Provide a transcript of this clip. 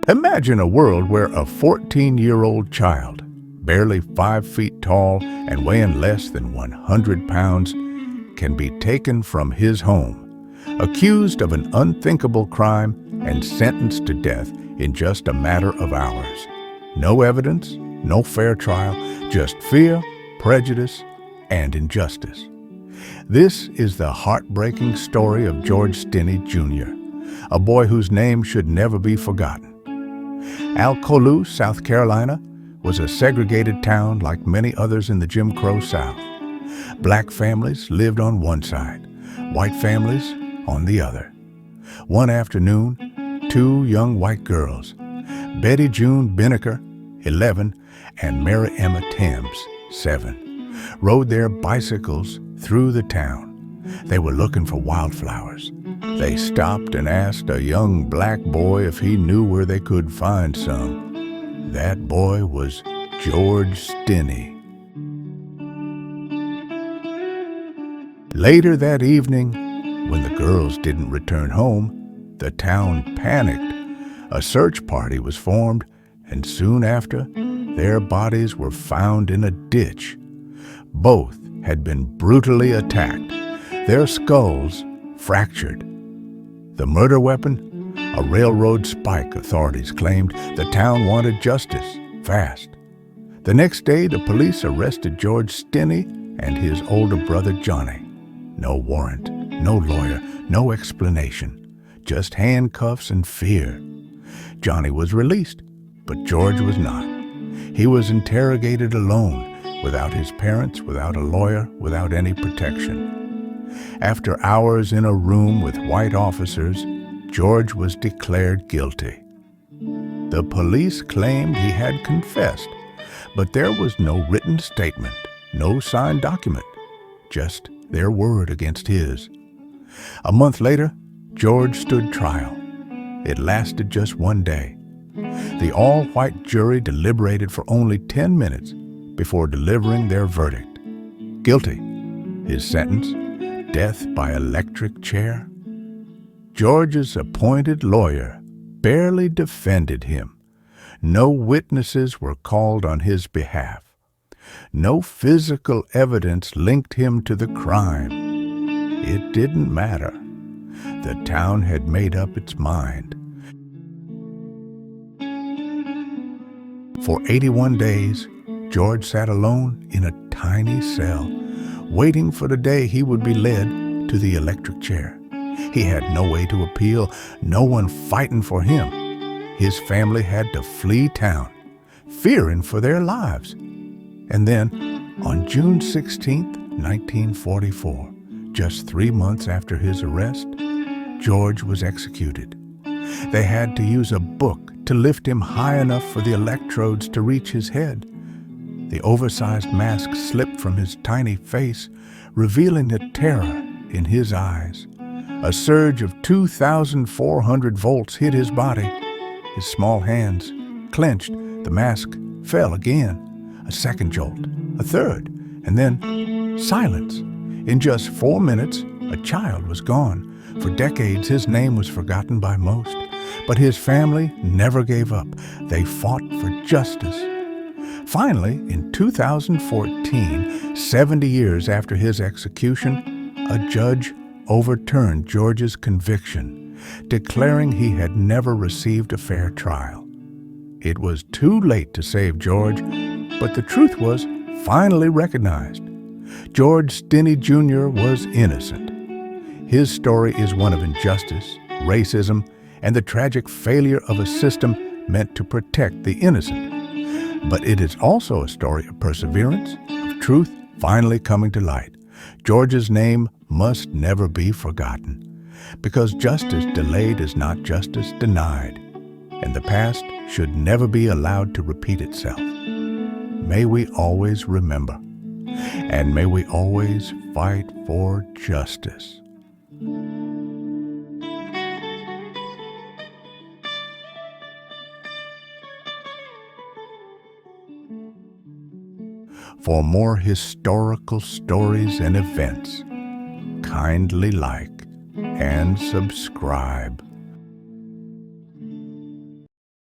Imagine a world where a 14-year-old child, barely 5 feet tall and weighing less than 100 pounds, can be taken from his home, accused of an unthinkable crime and sentenced to death in just a matter of hours. No evidence, no fair trial, just fear, prejudice, and injustice. This is the heartbreaking story of George Stinney Jr., a boy whose name should never be forgotten. Alcolu, South Carolina, was a segregated town like many others in the Jim Crow South. Black families lived on one side, white families on the other. One afternoon, two young white girls, Betty June Binnicker, 11, and Mary Emma Thames, 7, rode their bicycles through the town. They were looking for wildflowers. They stopped and asked a young black boy if he knew where they could find some. That boy was George Stinney. Later that evening, when the girls didn't return home, the town panicked. A search party was formed, and soon after, their bodies were found in a ditch. Both had been brutally attacked, their skulls fractured. The murder weapon? A railroad spike, authorities claimed. The town wanted justice, fast. The next day, the police arrested George Stinney and his older brother Johnny. No warrant, no lawyer, no explanation, just handcuffs and fear. Johnny was released, but George was not. He was interrogated alone, without his parents, without a lawyer, without any protection. After hours in a room with white officers, George was declared guilty. The police claimed he had confessed, but there was no written statement, no signed document, just their word against his. A month later, George stood trial. It lasted just one day. The all-white jury deliberated for only 10 minutes before delivering their verdict. Guilty. His sentence, death by electric chair. George's appointed lawyer barely defended him. No witnesses were called on his behalf. No physical evidence linked him to the crime. It didn't matter. The town had made up its mind. For 81 days, George sat alone in a tiny cell, waiting for the day he would be led to the electric chair. He had no way to appeal, no one fighting for him. His family had to flee town, fearing for their lives. And then, on June 16, 1944, just 3 months after his arrest, George was executed. They had to use a book to lift him high enough for the electrodes to reach his head. The oversized mask slipped from his tiny face, revealing the terror in his eyes. A surge of 2,400 volts hit his body. His small hands clenched. The mask fell again. A second jolt, a third, and then silence. In just 4 minutes, a child was gone. For decades, his name was forgotten by most. But his family never gave up. They fought for justice. Finally, in 2014, 70 years after his execution, a judge overturned George's conviction, declaring he had never received a fair trial. It was too late to save George, but the truth was finally recognized. George Stinney Jr. was innocent. His story is one of injustice, racism, and the tragic failure of a system meant to protect the innocent. But it is also a story of perseverance, of truth finally coming to light. George's name must never be forgotten, because justice delayed is not justice denied, and the past should never be allowed to repeat itself. May we always remember, and may we always fight for justice. For more historical stories and events, kindly like, and subscribe.